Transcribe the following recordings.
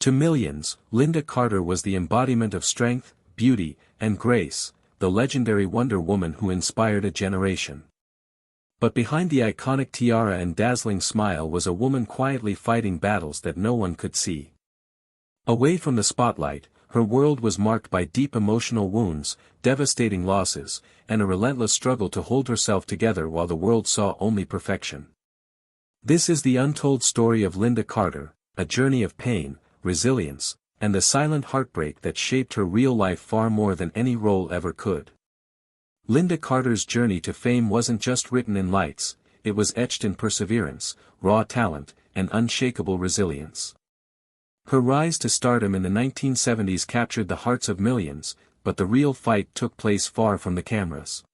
To millions, Lynda Carter was the embodiment of strength, beauty, and grace, the legendary Wonder Woman who inspired a generation. But behind the iconic tiara and dazzling smile was a woman quietly fighting battles that no one could see. Away from the spotlight, her world was marked by deep emotional wounds, devastating losses, and a relentless struggle to hold herself together while the world saw only perfection. This is the untold story of Lynda Carter, a journey of pain, resilience, and the silent heartbreak that shaped her real life far more than any role ever could. Lynda Carter's journey to fame wasn't just written in lights, it was etched in perseverance, raw talent, and unshakable resilience. Her rise to stardom in the 1970s captured the hearts of millions, but the real fight took place far from the cameras.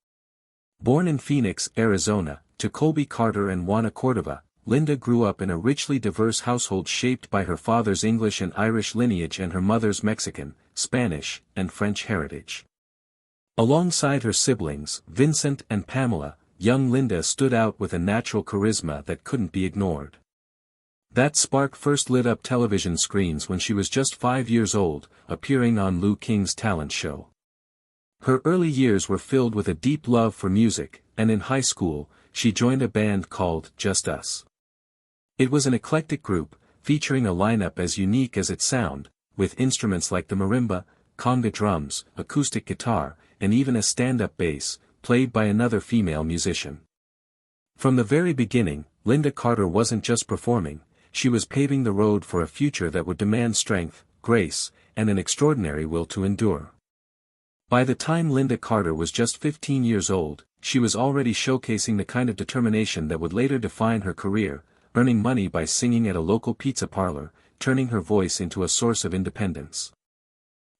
Born in Phoenix, Arizona, to Colby Carter and Juana Cordova, Lynda grew up in a richly diverse household shaped by her father's English and Irish lineage and her mother's Mexican, Spanish, and French heritage. Alongside her siblings, Vincent and Pamela, young Lynda stood out with a natural charisma that couldn't be ignored. That spark first lit up television screens when she was just 5 years old, appearing on Lou King's talent show. Her early years were filled with a deep love for music, and in high school, she joined a band called Just Us. It was an eclectic group, featuring a lineup as unique as its sound, with instruments like the marimba, conga drums, acoustic guitar, and even a stand-up bass, played by another female musician. From the very beginning, Lynda Carter wasn't just performing, she was paving the road for a future that would demand strength, grace, and an extraordinary will to endure. By the time Lynda Carter was just 15 years old, she was already showcasing the kind of determination that would later define her career, earning money by singing at a local pizza parlor, turning her voice into a source of independence.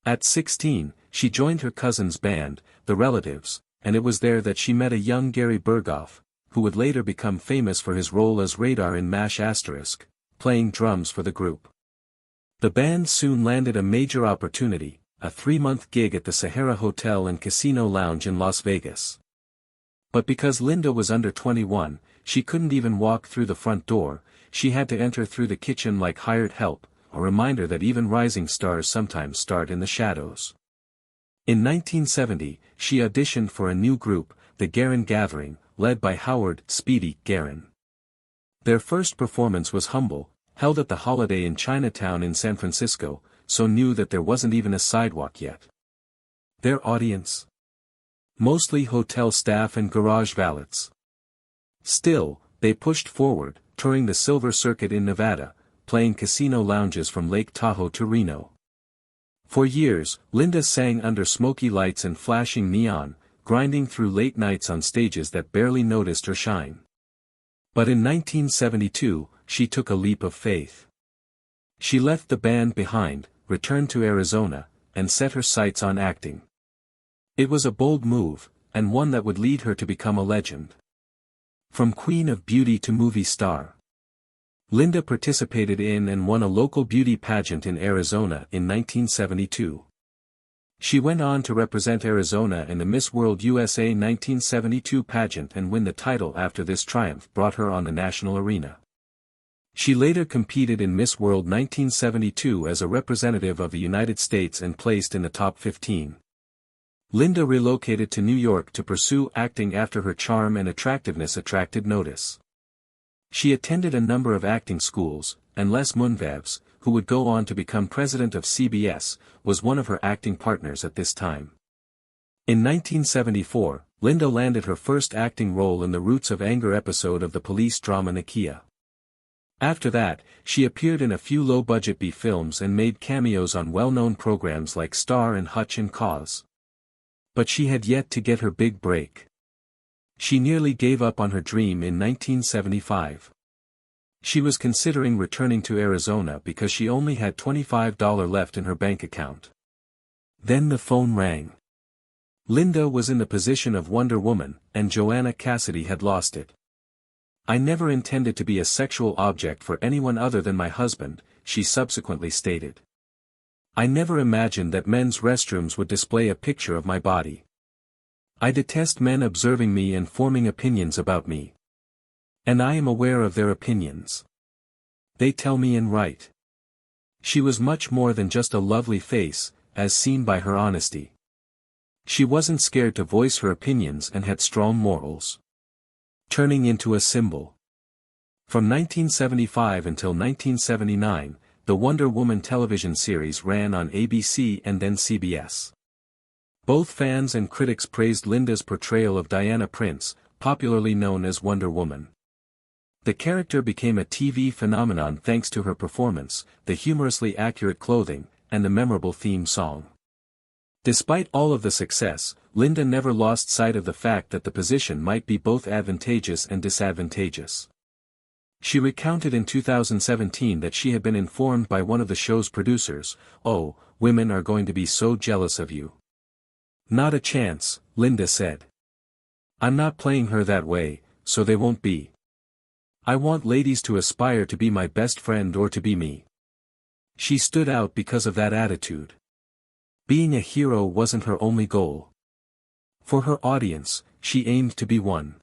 At 16, she joined her cousin's band, The Relatives, and it was there that she met a young Gary Burghoff, who would later become famous for his role as Radar in MASH*, playing drums for the group. The band soon landed a major opportunity, a 3-month gig at the Sahara Hotel and Casino Lounge in Las Vegas. But because Lynda was under 21, she couldn't even walk through the front door, she had to enter through the kitchen like hired help, a reminder that even rising stars sometimes start in the shadows. In 1970, she auditioned for a new group, the Guerin Gathering, led by Howard "Speedy" Guerin. Their first performance was humble, held at the Holiday in Chinatown in San Francisco, so new that there wasn't even a sidewalk yet. Their audience? Mostly hotel staff and garage valets. Still, they pushed forward, touring the Silver Circuit in Nevada, playing casino lounges from Lake Tahoe to Reno. For years, Lynda sang under smoky lights and flashing neon, grinding through late nights on stages that barely noticed her shine. But in 1972, she took a leap of faith. She left the band behind, returned to Arizona, and set her sights on acting. It was a bold move, and one that would lead her to become a legend. From Queen of Beauty to movie star, Lynda participated in and won a local beauty pageant in Arizona in 1972. She went on to represent Arizona in the Miss World USA 1972 pageant and win the title after this triumph brought her on the national arena. She later competed in Miss World 1972 as a representative of the United States and placed in the top 15. Lynda relocated to New York to pursue acting after her charm and attractiveness attracted notice. She attended a number of acting schools, and Les Moonves, who would go on to become president of CBS, was one of her acting partners at this time. In 1974, Lynda landed her first acting role in the Roots of Anger episode of the police drama Nakia. After that, she appeared in a few low-budget B films and made cameos on well-known programs like Star and Hutch and Cause. But she had yet to get her big break. She nearly gave up on her dream in 1975. She was considering returning to Arizona because she only had $25 left in her bank account. Then the phone rang. Lynda was in the position of Wonder Woman, and Joanna Cassidy had lost it. "I never intended to be a sexual object for anyone other than my husband," she subsequently stated. "I never imagined that men's restrooms would display a picture of my body. I detest men observing me and forming opinions about me. And I am aware of their opinions. They tell me and write." She was much more than just a lovely face, as seen by her honesty. She wasn't scared to voice her opinions and had strong morals. Turning into a symbol. From 1975 until 1979, the Wonder Woman television series ran on ABC and then CBS. Both fans and critics praised Lynda's portrayal of Diana Prince, popularly known as Wonder Woman. The character became a TV phenomenon thanks to her performance, the humorously accurate clothing, and the memorable theme song. Despite all of the success, Lynda never lost sight of the fact that the position might be both advantageous and disadvantageous. She recounted in 2017 that she had been informed by one of the show's producers, "Oh, women are going to be so jealous of you." "Not a chance," Lynda said. "I'm not playing her that way, so they won't be. I want ladies to aspire to be my best friend or to be me." She stood out because of that attitude. Being a hero wasn't her only goal. For her audience, she aimed to be one.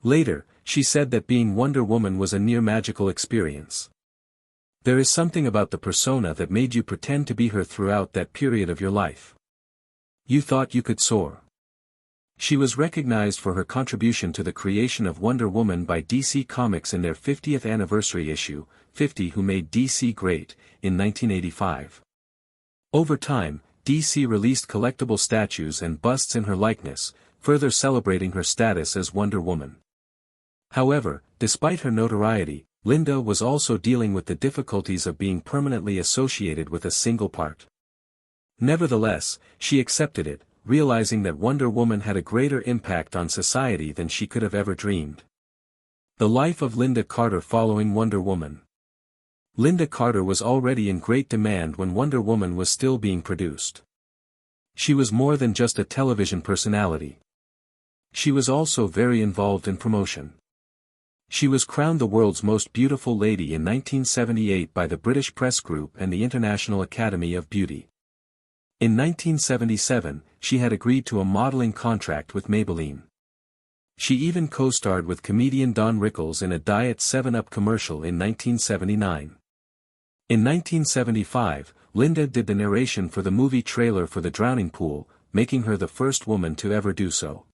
Later, she said that being Wonder Woman was a near-magical experience. "There is something about the persona that made you pretend to be her throughout that period of your life. You thought you could soar." She was recognized for her contribution to the creation of Wonder Woman by DC Comics in their 50th anniversary issue, 50 Who Made DC Great, in 1985. Over time, DC released collectible statues and busts in her likeness, further celebrating her status as Wonder Woman. However, despite her notoriety, Lynda was also dealing with the difficulties of being permanently associated with a single part. Nevertheless, she accepted it, realizing that Wonder Woman had a greater impact on society than she could have ever dreamed. The life of Lynda Carter following Wonder Woman. Lynda Carter was already in great demand when Wonder Woman was still being produced. She was more than just a television personality. She was also very involved in promotion. She was crowned the world's most beautiful lady in 1978 by the British Press Group and the International Academy of Beauty. In 1977, she had agreed to a modeling contract with Maybelline. She even co-starred with comedian Don Rickles in a Diet 7-Up commercial in 1979. In 1975, Lynda did the narration for the movie trailer for The Drowning Pool, making her the first woman to ever do so.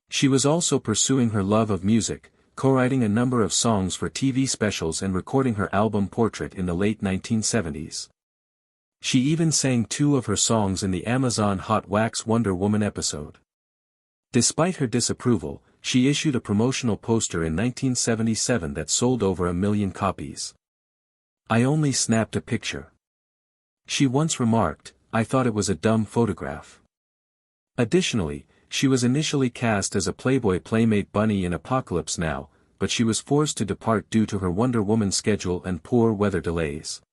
She was also pursuing her love of music, co-writing a number of songs for TV specials and recording her album Portrait in the late 1970s. She even sang 2 of her songs in the Amazon Hot Wax Wonder Woman episode. Despite her disapproval, she issued a promotional poster in 1977 that sold over 1 million copies. "I only snapped a picture." She once remarked, "I thought it was a dumb photograph." Additionally, she was initially cast as a Playboy Playmate bunny in Apocalypse Now, but she was forced to depart due to her Wonder Woman schedule and poor weather delays.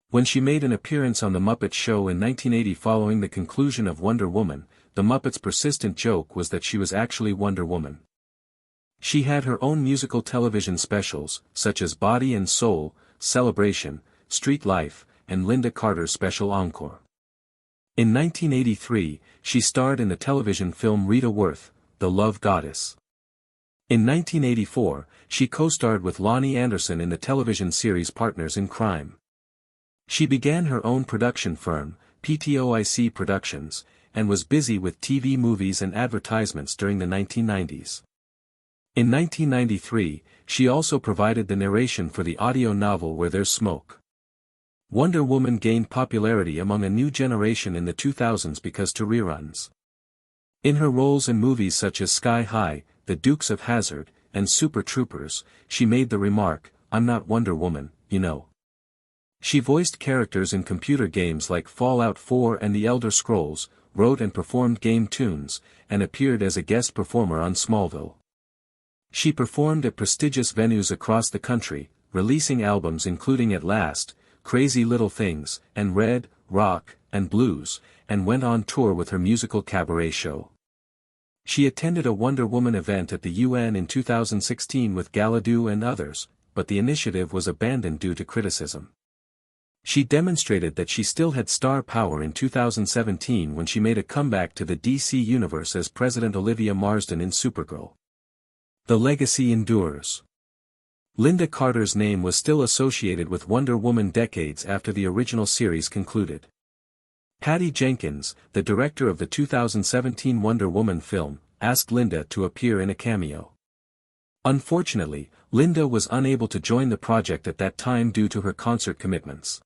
When she made an appearance on The Muppet Show in 1980 following the conclusion of Wonder Woman, the Muppets' persistent joke was that she was actually Wonder Woman. She had her own musical television specials, such as Body and Soul, Celebration, Street Life, and Lynda Carter's Special Encore. In 1983, she starred in the television film Rita Worth, The Love Goddess. In 1984, she co-starred with Lonnie Anderson in the television series Partners in Crime. She began her own production firm, PTOIC Productions, and was busy with TV movies and advertisements during the 1990s. In 1993, she also provided the narration for the audio novel Where There's Smoke. Wonder Woman gained popularity among a new generation in the 2000s because to reruns. In her roles in movies such as Sky High, The Dukes of Hazzard, and Super Troopers, she made the remark, "I'm not Wonder Woman, you know." She voiced characters in computer games like Fallout 4 and The Elder Scrolls, wrote and performed game tunes, and appeared as a guest performer on Smallville. She performed at prestigious venues across the country, releasing albums including At Last, Crazy Little Things, and Red, Rock, and Blues, and went on tour with her musical cabaret show. She attended a Wonder Woman event at the UN in 2016 with Galadoo and others, but the initiative was abandoned due to criticism. She demonstrated that she still had star power in 2017 when she made a comeback to the DC universe as President Olivia Marsden in Supergirl. The legacy endures. Lynda Carter's name was still associated with Wonder Woman decades after the original series concluded. Patty Jenkins, the director of the 2017 Wonder Woman film, asked Lynda to appear in a cameo. Unfortunately, Lynda was unable to join the project at that time due to her concert commitments.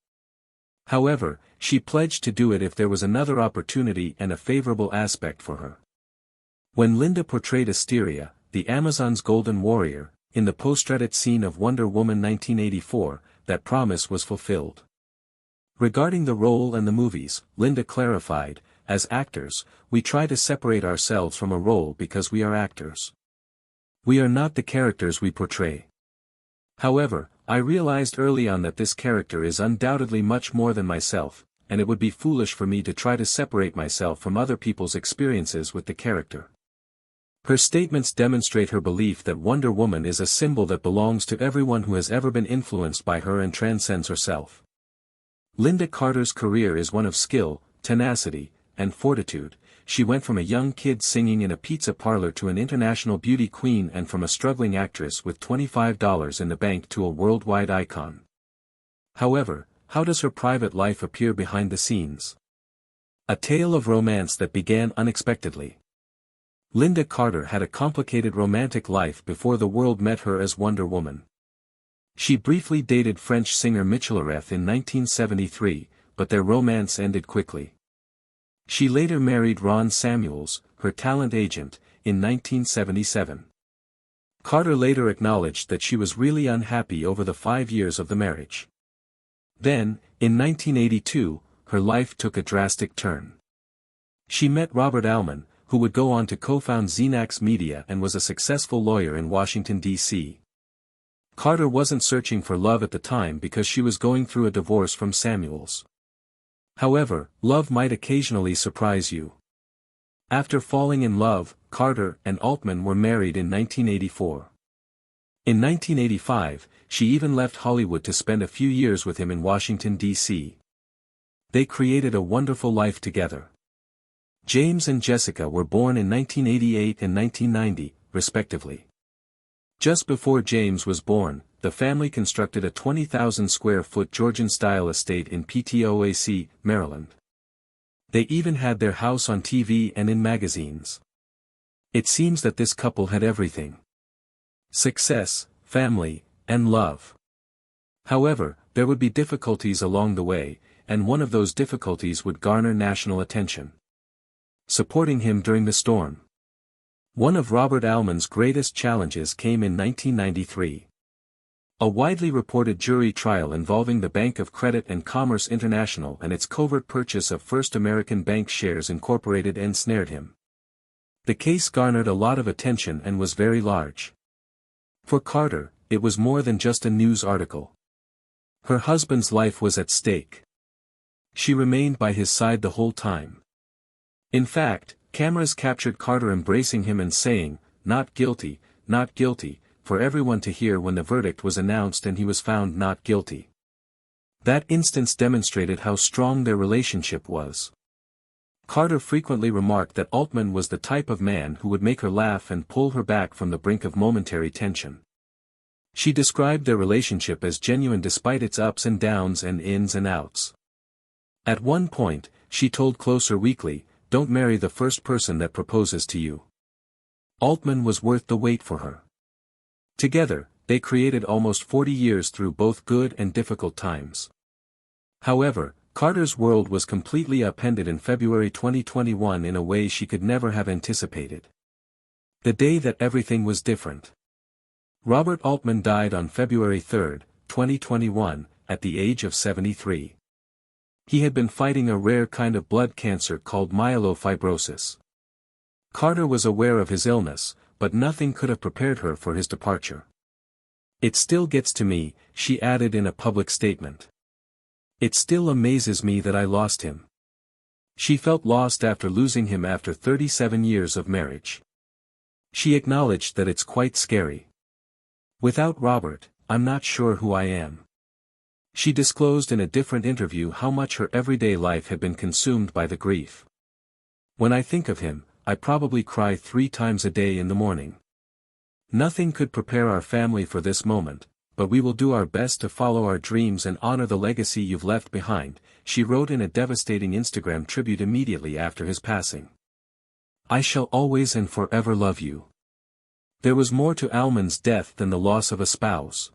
However, she pledged to do it if there was another opportunity and a favorable aspect for her. When Lynda portrayed Asteria, the Amazon's golden warrior, in the post-credit scene of Wonder Woman 1984, that promise was fulfilled. Regarding the role and the movies, Lynda clarified, "As actors, we try to separate ourselves from a role because we are actors. We are not the characters we portray. However, I realized early on that this character is undoubtedly much more than myself, and it would be foolish for me to try to separate myself from other people's experiences with the character." Her statements demonstrate her belief that Wonder Woman is a symbol that belongs to everyone who has ever been influenced by her and transcends herself. Lynda Carter's career is one of skill, tenacity, and fortitude. She went from a young kid singing in a pizza parlor to an international beauty queen and from a struggling actress with $25 in the bank to a worldwide icon. However, how does her private life appear behind the scenes? A tale of romance that began unexpectedly. Lynda Carter had a complicated romantic life before the world met her as Wonder Woman. She briefly dated French singer Michelareth in 1973, but their romance ended quickly. She later married Ron Samuels, her talent agent, in 1977. Carter later acknowledged that she was really unhappy over the 5 years of the marriage. Then, in 1982, her life took a drastic turn. She met Robert Altman, who would go on to co-found Xenax Media and was a successful lawyer in Washington, D.C. Carter wasn't searching for love at the time because she was going through a divorce from Samuels. However, love might occasionally surprise you. After falling in love, Carter and Altman were married in 1984. In 1985, she even left Hollywood to spend a few years with him in Washington, D.C. They created a wonderful life together. James and Jessica were born in 1988 and 1990, respectively. Just before James was born, the family constructed a 20,000-square-foot Georgian-style estate in Potomac, Maryland. They even had their house on TV and in magazines. It seems that this couple had everything: success, family, and love. However, there would be difficulties along the way, and one of those difficulties would garner national attention. Supporting him during the storm. One of Robert Altman's greatest challenges came in 1993. A widely reported jury trial involving the Bank of Credit and Commerce International and its covert purchase of First American Bank shares incorporated ensnared him. The case garnered a lot of attention and was very large. For Carter, it was more than just a news article. Her husband's life was at stake. She remained by his side the whole time. In fact, cameras captured Carter embracing him and saying, not guilty," for everyone to hear when the verdict was announced and he was found not guilty. That instance demonstrated how strong their relationship was. Carter frequently remarked that Altman was the type of man who would make her laugh and pull her back from the brink of momentary tension. She described their relationship as genuine despite its ups and downs and ins and outs. At one point, she told Closer Weekly, "Don't marry the first person that proposes to you." Altman was worth the wait for her. Together, they created almost 40 years through both good and difficult times. However, Carter's world was completely upended in February 2021 in a way she could never have anticipated. The day that everything was different. Robert Altman died on February 3, 2021, at the age of 73. He had been fighting a rare kind of blood cancer called myelofibrosis. Carter was aware of his illness, but nothing could have prepared her for his departure. "It still gets to me," she added in a public statement. "It still amazes me that I lost him." She felt lost after losing him after 37 years of marriage. She acknowledged that it's quite scary. "Without Robert, I'm not sure who I am." She disclosed in a different interview how much her everyday life had been consumed by the grief. "When I think of him, I probably cry 3 times a day in the morning. Nothing could prepare our family for this moment, but we will do our best to follow our dreams and honor the legacy you've left behind," she wrote in a devastating Instagram tribute immediately after his passing. "I shall always and forever love you." There was more to Almond's death than the loss of a spouse.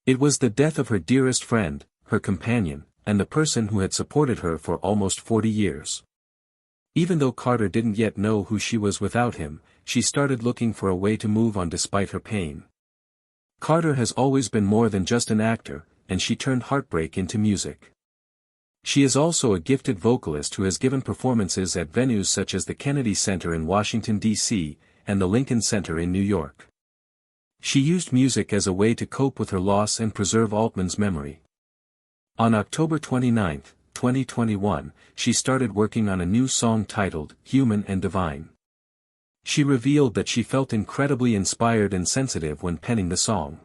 It was the death of her dearest friend, her companion, and the person who had supported her for almost 40 years. Even though Carter didn't yet know who she was without him, she started looking for a way to move on despite her pain. Carter has always been more than just an actor, and she turned heartbreak into music. She is also a gifted vocalist who has given performances at venues such as the Kennedy Center in Washington, D.C., and the Lincoln Center in New York. She used music as a way to cope with her loss and preserve Altman's memory. On October 29, 2021, she started working on a new song titled "Human and Divine." She revealed that she felt incredibly inspired and sensitive when penning the song.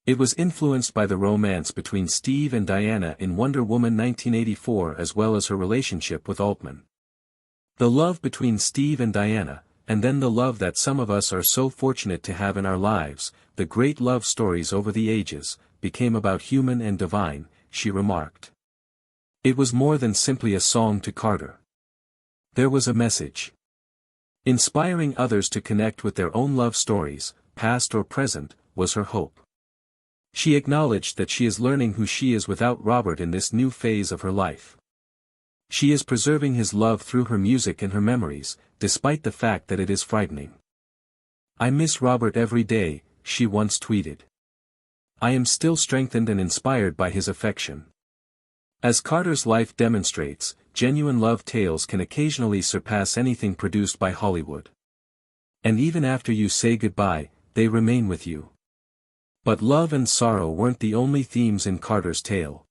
It was influenced by the romance between Steve and Diana in Wonder Woman 1984 as well as her relationship with Altman. The love between Steve and Diana, and then the love that some of us are so fortunate to have in our lives, the great love stories over the ages, became about human and divine, she remarked. It was more than simply a song to Carter. There was a message. Inspiring others to connect with their own love stories, past or present, was her hope. She acknowledged that she is learning who she is without Robert in this new phase of her life. She is preserving his love through her music and her memories, despite the fact that it is frightening. "I miss Robert every day," she once tweeted. "I am still strengthened and inspired by his affection." As Carter's life demonstrates, genuine love tales can occasionally surpass anything produced by Hollywood. And even after you say goodbye, they remain with you. But love and sorrow weren't the only themes in Carter's tale.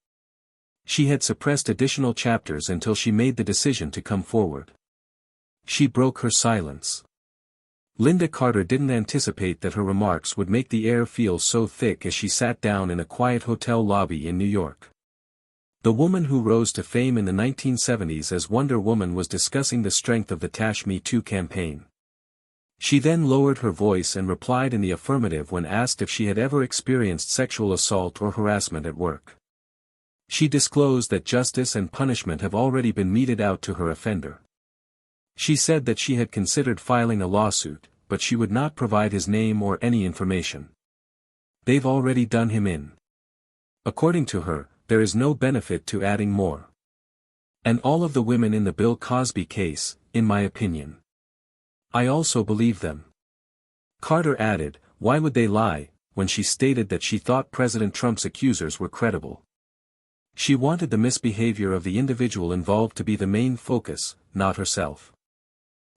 She had suppressed additional chapters until she made the decision to come forward. She broke her silence. Lynda Carter didn't anticipate that her remarks would make the air feel so thick as she sat down in a quiet hotel lobby in New York. The woman who rose to fame in the 1970s as Wonder Woman was discussing the strength of the Me Too campaign. She then lowered her voice and replied in the affirmative when asked if she had ever experienced sexual assault or harassment at work. She disclosed that justice and punishment have already been meted out to her offender. She said that she had considered filing a lawsuit, but she would not provide his name or any information. "They've already done him in." According to her, there is no benefit to adding more. "And all of the women in the Bill Cosby case, in my opinion. I also believe them." Carter added, "Why would they lie," when she stated that she thought President Trump's accusers were credible. She wanted the misbehavior of the individual involved to be the main focus, not herself.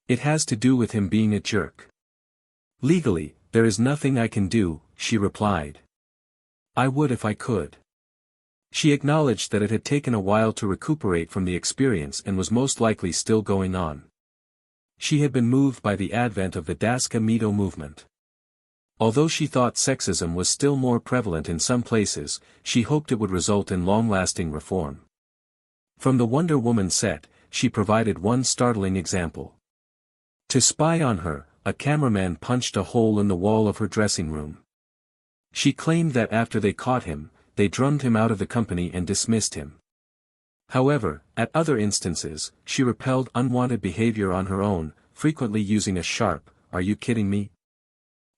"It has to do with him being a jerk. Legally, there is nothing I can do," she replied. "I would if I could." She acknowledged that it had taken a while to recuperate from the experience and was most likely still going on. She had been moved by the advent of the Me Too movement. Although she thought sexism was still more prevalent in some places, she hoped it would result in long-lasting reform. From the Wonder Woman set, she provided one startling example. To spy on her, a cameraman punched a hole in the wall of her dressing room. She claimed that after they caught him, they drummed him out of the company and dismissed him. However, at other instances, she repelled unwanted behavior on her own, frequently using a sharp, "Are you kidding me?"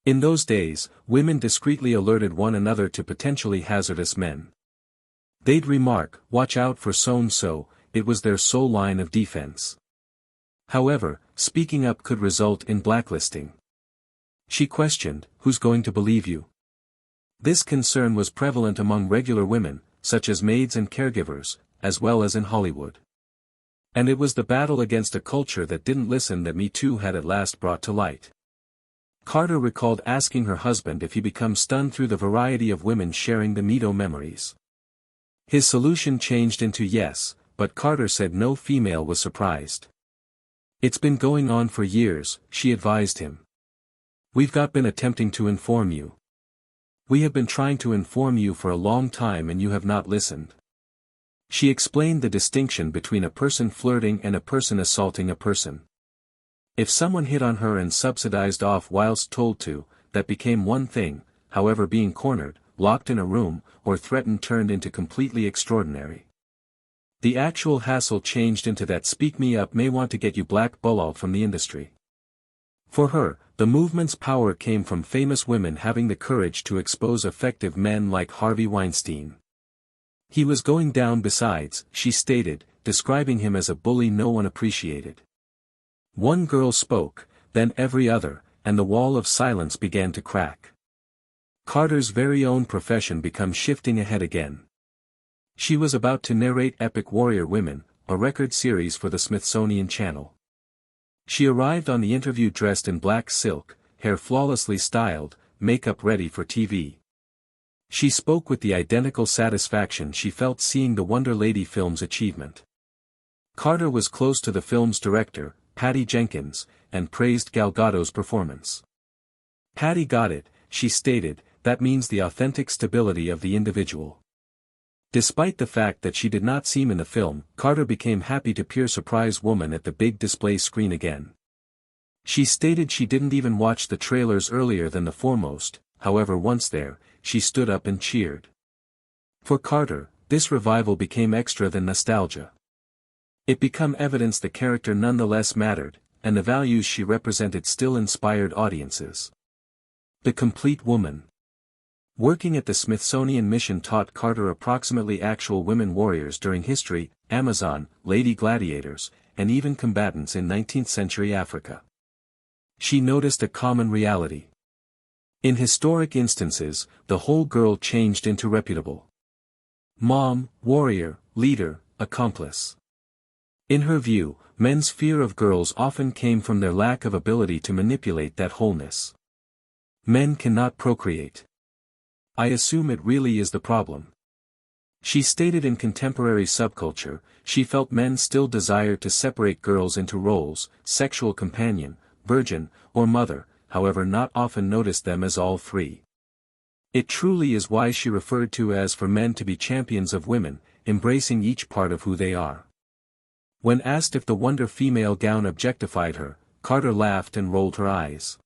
In those days, women discreetly alerted one another to potentially hazardous men. They'd remark, "Watch out for so-and-so," it was their sole line of defense. However, speaking up could result in blacklisting. She questioned, "Who's going to believe you?" This concern was prevalent among regular women, such as maids and caregivers, as well as in Hollywood. And it was the battle against a culture that didn't listen that Me Too had at last brought to light. Carter recalled asking her husband if he became stunned through the variety of women sharing the Me Too memories. His solution changed into yes, but Carter said no female was surprised. "It's been going on for years," she advised him. "We've been attempting to inform you. We have been trying to inform you for a long time and you have not listened." She explained the distinction between a person flirting and a person assaulting a person. If someone hit on her and subsidized off whilst told to, that became one thing, however being cornered, locked in a room, or threatened turned into completely extraordinary. The actual hassle changed into that speak me up may want to get you blackballed from the industry. For her, the movement's power came from famous women having the courage to expose effective men like Harvey Weinstein. He was going down besides, she stated, describing him as a bully no one appreciated. One girl spoke, then every other, and the wall of silence began to crack. Carter's very own profession became shifting ahead again. She was about to narrate Epic Warrior Women, a record series for the Smithsonian Channel. She arrived on the interview dressed in black silk, hair flawlessly styled, makeup ready for TV. She spoke with the identical satisfaction she felt seeing the Wonder Lady film's achievement. Carter was close to the film's director, Patty Jenkins, and praised Gal Gadot's performance. Patty got it, she stated, that means the authentic stability of the individual. Despite the fact that she did not seem in the film, Carter became happy to peer surprise woman at the big display screen again. She stated she didn't even watch the trailers earlier than the foremost, however once there, she stood up and cheered. For Carter, this revival became extra than nostalgia. It became evidence the character nonetheless mattered, and the values she represented still inspired audiences. The complete woman. Working at the Smithsonian Mission taught Carter approximately actual women warriors during history, Amazon, lady gladiators, and even combatants in 19th-century Africa. She noticed a common reality. In historic instances, the whole girl changed into reputable. Mom, warrior, leader, accomplice. In her view, men's fear of girls often came from their lack of ability to manipulate that wholeness. Men cannot procreate. I assume it really is the problem. She stated in contemporary subculture, she felt men still desired to separate girls into roles, sexual companion, virgin, or mother, however not often noticed them as all three. It truly is why she referred to as for men to be champions of women, embracing each part of who they are. When asked if the Wonder female gown objectified her, Carter laughed and rolled her eyes.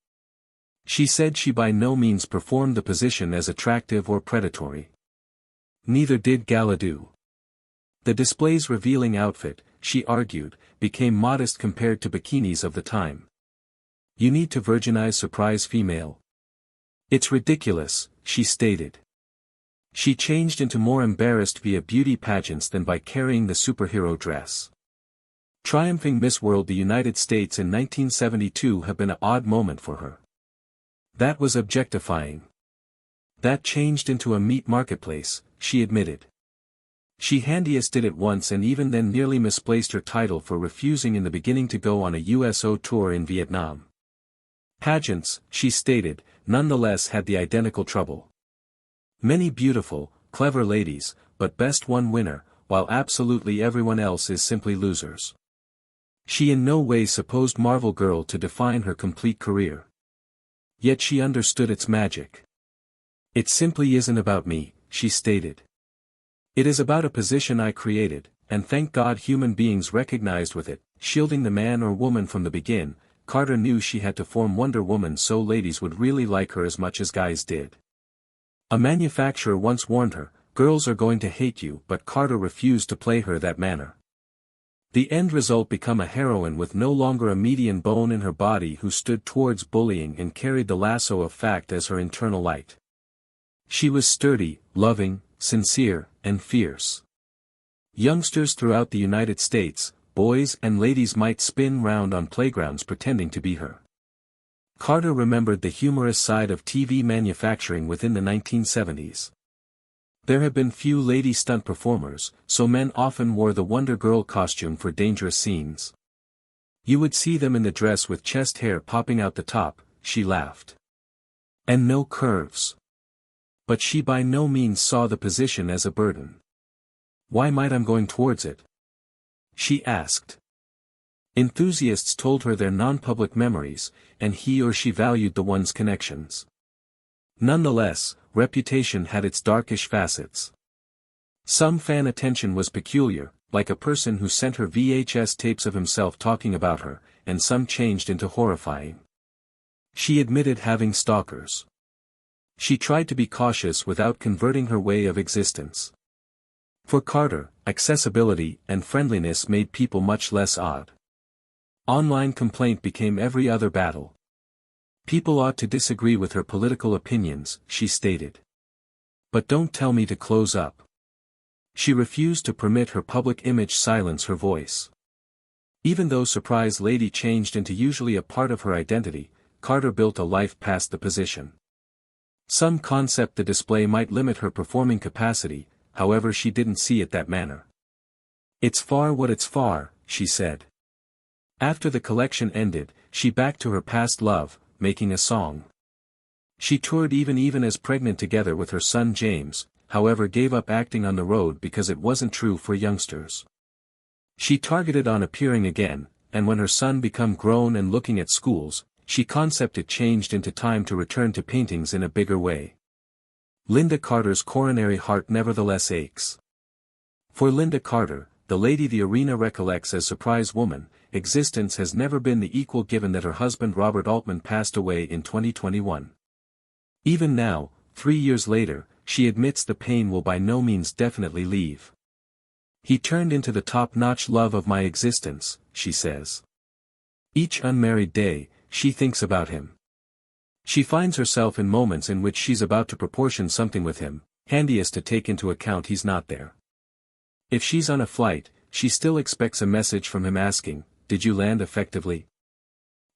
She said she by no means performed the position as attractive or predatory. Neither did Galadoo. The display's revealing outfit, she argued, became modest compared to bikinis of the time. You need to virginize surprise female. It's ridiculous, she stated. She changed into more embarrassed via beauty pageants than by carrying the superhero dress. Triumphing Miss World the United States in 1972 had been an odd moment for her. That was objectifying. That changed into a meat marketplace, she admitted. She handiest did it once and even then nearly misplaced her title for refusing in the beginning to go on a USO tour in Vietnam. Pageants, she stated, nonetheless had the identical trouble. Many beautiful, clever ladies, but best one winner, while absolutely everyone else is simply losers. She in no way supposed Marvel Girl to define her complete career. Yet she understood its magic. It simply isn't about me, she stated. It is about a position I created, and thank God human beings recognized with it, shielding the man or woman from the begin. Carter knew she had to form Wonder Woman so ladies would really like her as much as guys did. A manufacturer once warned her, girls are going to hate you, but Carter refused to play her that manner. The end result became a heroine with no longer a median bone in her body who stood towards bullying and carried the lasso of fact as her internal light. She was sturdy, loving, sincere, and fierce. Youngsters throughout the United States, boys and ladies might spin round on playgrounds pretending to be her. Carter remembered the humorous side of TV manufacturing within the 1970s. There had been few lady stunt performers, so men often wore the Wonder Girl costume for dangerous scenes. You would see them in the dress with chest hair popping out the top, she laughed. And no curves. But she by no means saw the position as a burden. Why might I'm going towards it? She asked. Enthusiasts told her their non-public memories, and he or she valued the one's connections. Nonetheless, reputation had its darkish facets. Some fan attention was peculiar, like a person who sent her VHS tapes of himself talking about her, and some changed into horrifying. She admitted having stalkers. She tried to be cautious without converting her way of existence. For Carter, accessibility and friendliness made people much less odd. Online complaint became every other battle. People ought to disagree with her political opinions, she stated. But don't tell me to close up. She refused to permit her public image silence her voice. Even though Surprise Lady changed into usually a part of her identity, Carter built a life past the position. Some concept the display might limit her performing capacity, however she didn't see it that manner. It's far what it's far, she said. After the collection ended, she backed to her past love, making a song. She toured even as pregnant together with her son James, however gave up acting on the road because it wasn't true for youngsters. She targeted on appearing again, and when her son became grown and looking at schools, she concepted changed into time to return to paintings in a bigger way. Lynda Carter's coronary heart nevertheless aches. For Lynda Carter, the lady the arena recollects as Surprise Woman, existence has never been the equal given that her husband Robert Altman passed away in 2021. Even now, 3 years later, she admits the pain will by no means definitely leave. He turned into the top-notch love of my existence, she says. Each unmarried day, she thinks about him. She finds herself in moments in which she's about to proportion something with him, handiest to take into account he's not there. If she's on a flight, she still expects a message from him asking, "Did you land effectively?"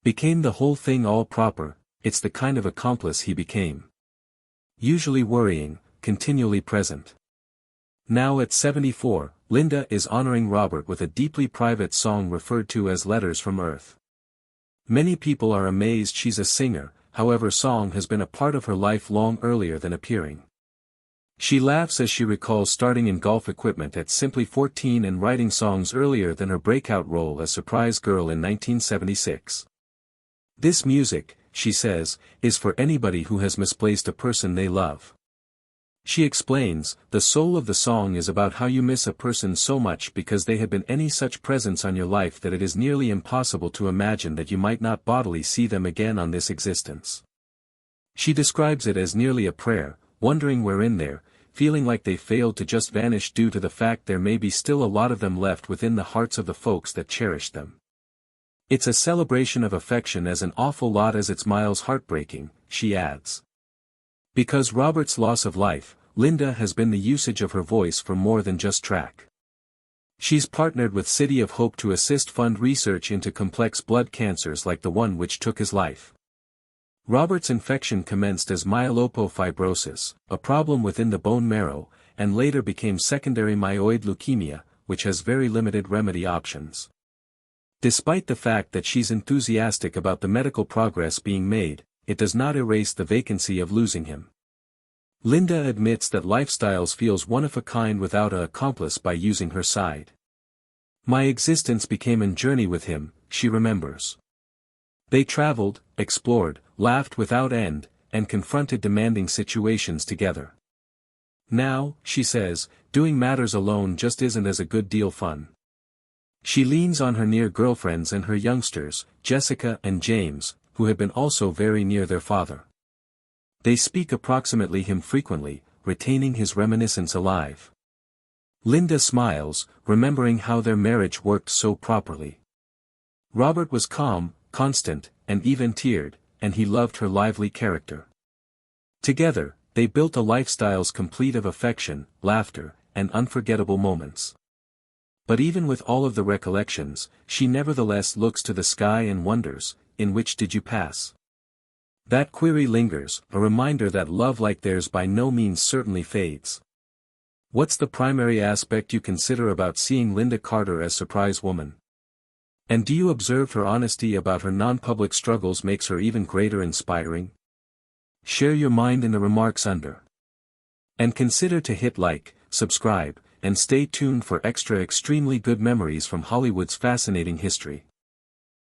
Became the whole thing all proper, it's the kind of accomplice he became. Usually worrying, continually present. Now at 74, Lynda is honoring Robert with a deeply private song referred to as Letters from Earth. Many people are amazed she's a singer, however song has been a part of her life long earlier than appearing. She laughs as she recalls starting in golf equipment at simply 14 and writing songs earlier than her breakout role as Surprise Girl in 1976. This music, she says, is for anybody who has misplaced a person they love. She explains, the soul of the song is about how you miss a person so much because they had been any such presence on your life that it is nearly impossible to imagine that you might not bodily see them again on this existence. She describes it as nearly a prayer, wondering where in there, feeling like they failed to just vanish due to the fact there may be still a lot of them left within the hearts of the folks that cherished them. It's a celebration of affection as an awful lot as it's miles heartbreaking, she adds. Because Robert's loss of life, Lynda has been the usage of her voice for more than just track. She's partnered with City of Hope to assist fund research into complex blood cancers like the one which took his life. Robert's infection commenced as myelofibrosis, a problem within the bone marrow, and later became secondary myeloid leukemia, which has very limited remedy options. Despite the fact that she's enthusiastic about the medical progress being made, it does not erase the vacancy of losing him. Lynda admits that Lifestyles feels one of a kind without an accomplice by using her side. My existence became a journey with him, she remembers. They traveled, explored, laughed without end, and confronted demanding situations together. Now, she says, doing matters alone just isn't as a good deal fun. She leans on her near girlfriends and her youngsters, Jessica and James, who had been also very near their father. They speak approximately him frequently, retaining his reminiscence alive. Lynda smiles, remembering how their marriage worked so properly. Robert was calm, constant, and even-tiered, and he loved her lively character. Together, they built a Lifestyles complete of affection, laughter, and unforgettable moments. But even with all of the recollections, she nevertheless looks to the sky and wonders, in which did you pass? That query lingers, a reminder that love like theirs by no means certainly fades. What's the primary aspect you consider about seeing Lynda Carter as Surprise Woman? And do you observe her honesty about her non-public struggles makes her even greater inspiring? Share your mind in the remarks under. And consider to hit like, subscribe, and stay tuned for extra extremely good memories from Hollywood's fascinating history.